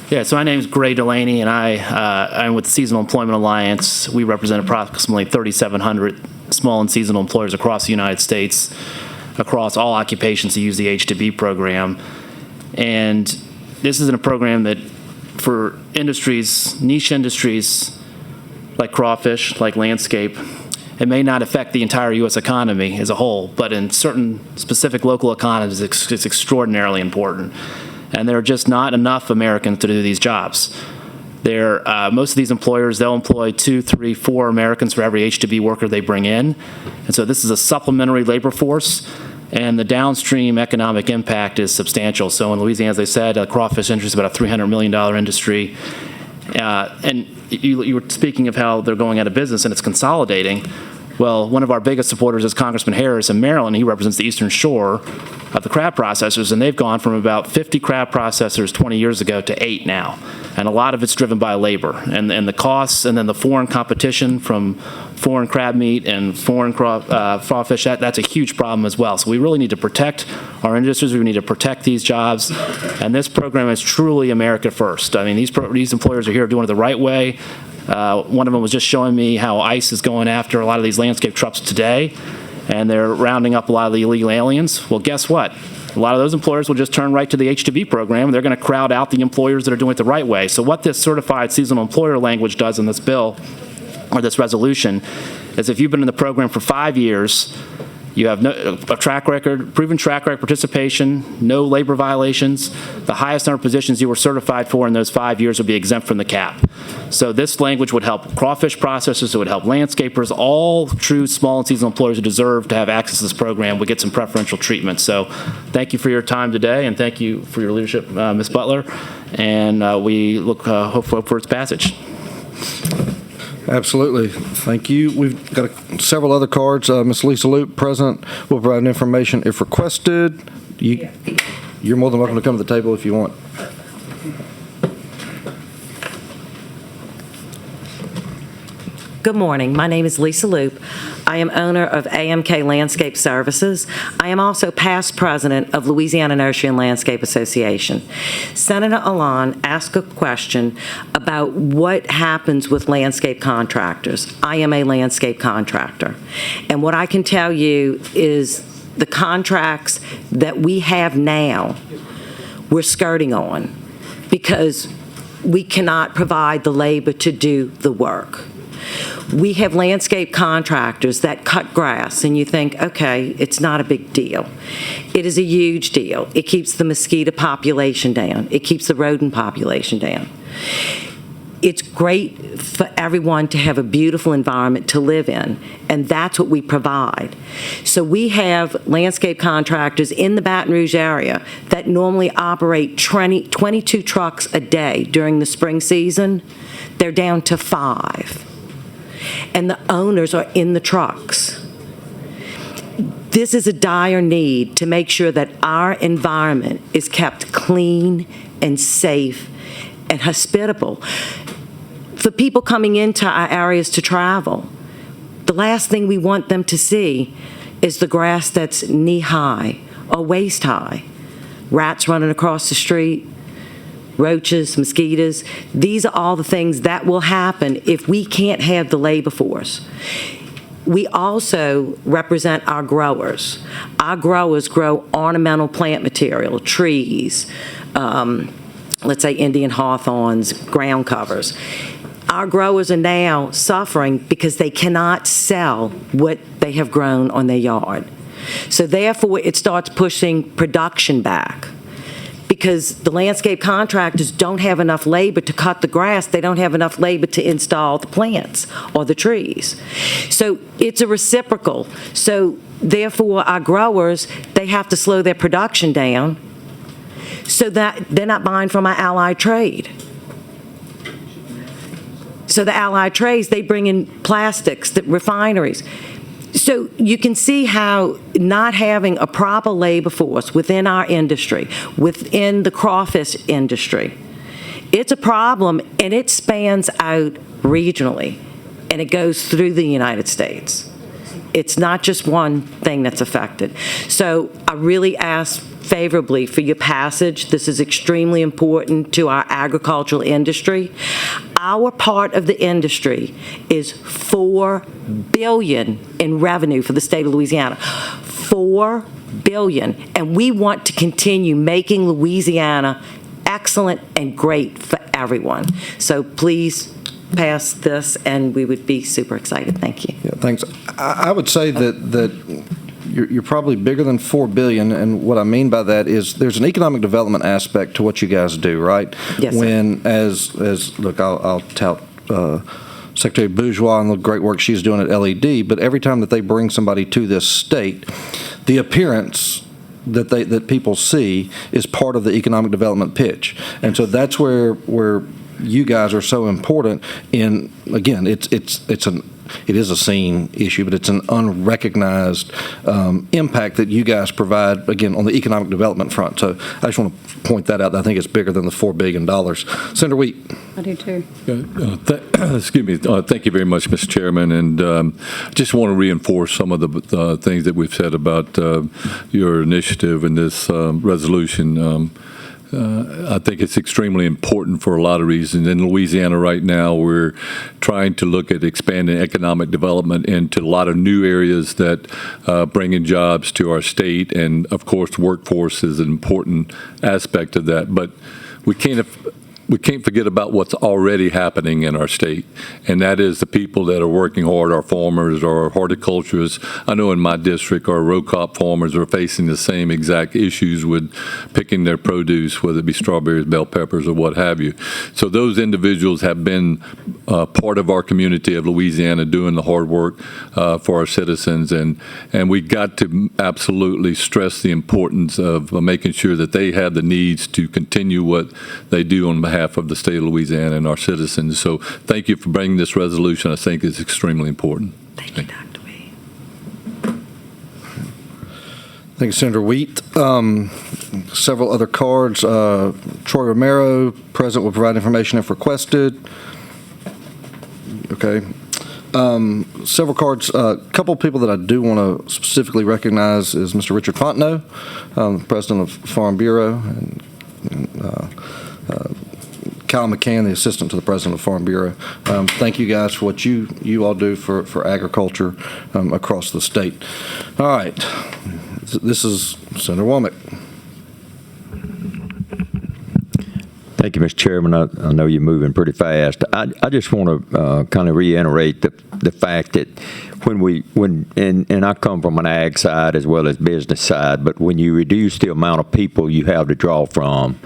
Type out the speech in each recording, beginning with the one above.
Yeah, so my name is Gray Delaney, and I'm with the Seasonal Employment Alliance. We represent approximately 3,700 small and seasonal employers across the United States, across all occupations who use the H-2B program. And this isn't a program that, for industries, niche industries like crawfish, like landscape, it may not affect the entire U.S. economy as a whole, but in certain specific local economies, it's extraordinarily important. And there are just not enough Americans to do these jobs. Most of these employers, they'll employ 2, 3, 4 Americans for every H-2B worker they bring in. And so this is a supplementary labor force, and the downstream economic impact is substantial. So in Louisiana, as I said, the crawfish industry is about a $300 million industry. And you were speaking of how they're going out of business and it's consolidating. Well, one of our biggest supporters is Congressman Harris in Maryland. He represents the Eastern Shore of the crab processors, and they've gone from about 50 crab processors 20 years ago to 8 now. And a lot of it's driven by labor and the costs, and then the foreign competition from foreign crab meat and foreign crawfish. That's a huge problem as well. So we really need to protect our industries. We need to protect these jobs. And this program is truly America first. I mean, these employers are here doing it the right way. One of them was just showing me how ICE is going after a lot of these landscape trucks today, and they're rounding up a lot of the illegal aliens. Well, guess what? A lot of those employers will just turn right to the H-2B program. They're going to crowd out the employers that are doing it the right way. So what this certified seasonal employer language does in this bill, or this resolution, is if you've been in the program for 5 years, you have a track record, proven track record participation, no labor violations. The highest number of positions you were certified for in those 5 years would be exempt from the cap. So this language would help crawfish processors, it would help landscapers, all true small and seasonal employers who deserve to have access to this program would get some preferential treatment. So thank you for your time today, and thank you for your leadership, Ms. Butler. And we hope for its passage. Absolutely. Thank you. We've got several other cards. Ms. Lisa Loop, President, will provide information if requested. You're more than welcome to come to the table if you want. Good morning. My name is Lisa Loop. I am owner of AMK Landscape Services. I am also past president of Louisiana Nursery and Landscape Association. Senator Allain asked a question about what happens with landscape contractors. I am a landscape contractor. And what I can tell you is the contracts that we have now, we're skirting on because we cannot provide the labor to do the work. We have landscape contractors that cut grass, and you think, okay, it's not a big deal. It is a huge deal. It keeps the mosquito population down. It keeps the rodent population down. It's great for everyone to have a beautiful environment to live in, and that's what we provide. So we have landscape contractors in the Baton Rouge area that normally operate 22 trucks a day during the spring season. They're down to 5. And the owners are in the trucks. This is a dire need to make sure that our environment is kept clean and safe and hospitable for people coming into our areas to travel. The last thing we want them to see is the grass that's knee-high or waist-high. Rats running across the street, roaches, mosquitoes. These are all the things that will happen if we can't have the labor force. We also represent our growers. Our growers grow ornamental plant material, trees, let's say Indian hawthorns, ground covers. Our growers are now suffering because they cannot sell what they have grown on their yard. So therefore, it starts pushing production back, because the landscape contractors don't have enough labor to cut the grass. They don't have enough labor to install the plants or the trees. So it's a reciprocal. So therefore, our growers, they have to slow their production down so that they're not buying from our allied trade. So the allied trades, they bring in plastics, the refineries. So you can see how not having a proper labor force within our industry, within the crawfish industry, it's a problem, and it spans out regionally, and it goes through the United States. It's not just one thing that's affected. So I really ask favorably for your passage. This is extremely important to our agricultural industry. Our part of the industry is $4 billion in revenue for the state of Louisiana. $4 billion. And we want to continue making Louisiana excellent and great for everyone. So please pass this, and we would be super excited. Thank you. Yeah, thanks. I would say that you're probably bigger than $4 billion, and what I mean by that is there's an economic development aspect to what you guys do, right? Yes, sir. When, look, I'll tout Secretary Bourgeois and the great work she's doing at LED, but every time that they bring somebody to this state, the appearance that people see is part of the economic development pitch. And so that's where you guys are so important in, again, it is a seen issue, but it's an unrecognized impact that you guys provide, again, on the economic development front. So I just want to point that out. I think it's bigger than the $4 billion. Senator Wheat. I do too. Excuse me. Thank you very much, Mr. Chairman. And just want to reinforce some of the things that we've said about your initiative in this resolution. I think it's extremely important for a lot of reasons. In Louisiana right now, we're trying to look at expanding economic development into a lot of new areas that bring in jobs to our state. And, of course, workforce is an important aspect of that. But we can't forget about what's already happening in our state, and that is the people that are working hard, our farmers, our horticulturists. I know in my district, our row crop farmers are facing the same exact issues with picking their produce, whether it be strawberries, bell peppers, or what have you. So those individuals have been part of our community of Louisiana doing the hard work for our citizens, and we got to absolutely stress the importance of making sure that they have the needs to continue what they do on behalf of the state of Louisiana and our citizens. So thank you for bringing this resolution. I think it's extremely important. Thank you, Dr. Wade. Thank you, Senator Wheat. Several other cards. Troy Romero, President, will provide information if requested. Okay. Several cards. A couple of people that I do want to specifically recognize is Mr. Richard Fontenot, President of Farm Bureau, and Kyle McCann, the Assistant to the President of Farm Bureau. Thank you guys for what you all do for agriculture across the state. All right. This is Senator Womack. Thank you, Mr. Chairman. I know you're moving pretty fast. I just want to kind of reiterate the fact that when I come from an ag side as well as business side, but when you reduce the amount of people you have to draw from,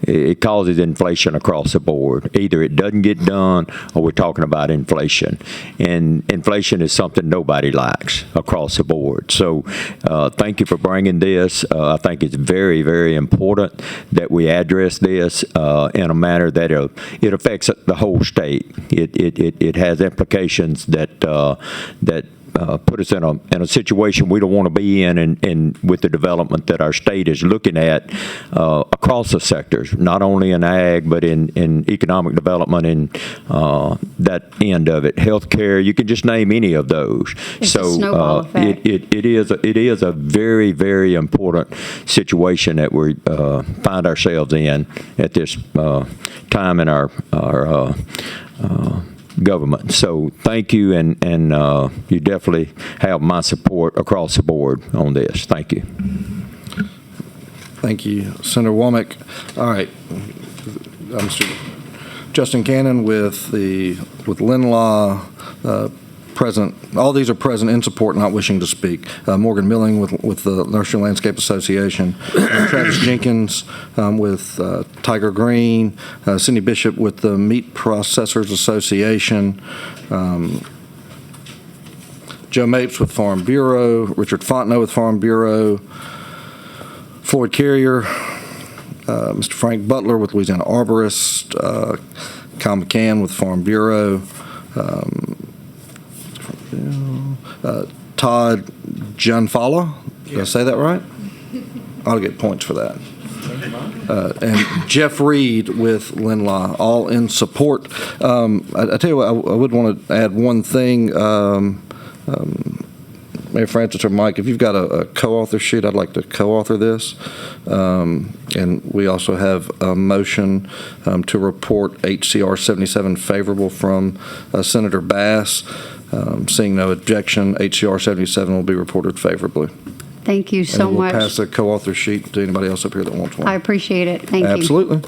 it causes inflation across the board. Either it doesn't get done or we're talking about inflation. And inflation is something nobody likes across the board. So thank you for bringing this. I think it's very, very important that we address this in a manner that it affects the whole state. It has implications that put us in a situation we don't want to be in, and with the development that our state is looking at across the sectors, not only in ag but in economic development and that end of it, healthcare. You can just name any of those. It's a snowball effect. It is a very, very important situation that we find ourselves in at this time in our government. So thank you, and you definitely have my support across the board on this. Thank you. Thank you, Senator Womack. All right. Mr. Justin Cannon with Lynn Law, present. All these are present in support, not wishing to speak. Morgan Milling with the Nursery and Landscape Association. Travis Jenkins with Tiger Green. Cindy Bishop with the Meat Processors Association. Joe Mapes with Farm Bureau. Richard Fontenot with Farm Bureau. Floyd Carrier. Mr. Frank Butler with Louisiana Arborist. Kyle McCann with Farm Bureau. Todd Gianfala, did I say that right? I'll get points for that. And Jeff Reed with Lynn Law, all in support. I tell you what, I would want to add one thing. Mayor Francis or Mike, if you've got a co-author sheet, I'd like to co-author this. And we also have a motion to report HCR 77 favorable from Senator Bass. Seeing no objection, HCR 77 will be reported favorably. Thank you so And we'll much. pass the co-author sheet to anybody else up here that wants one. I appreciate it. Thank you. Absolutely.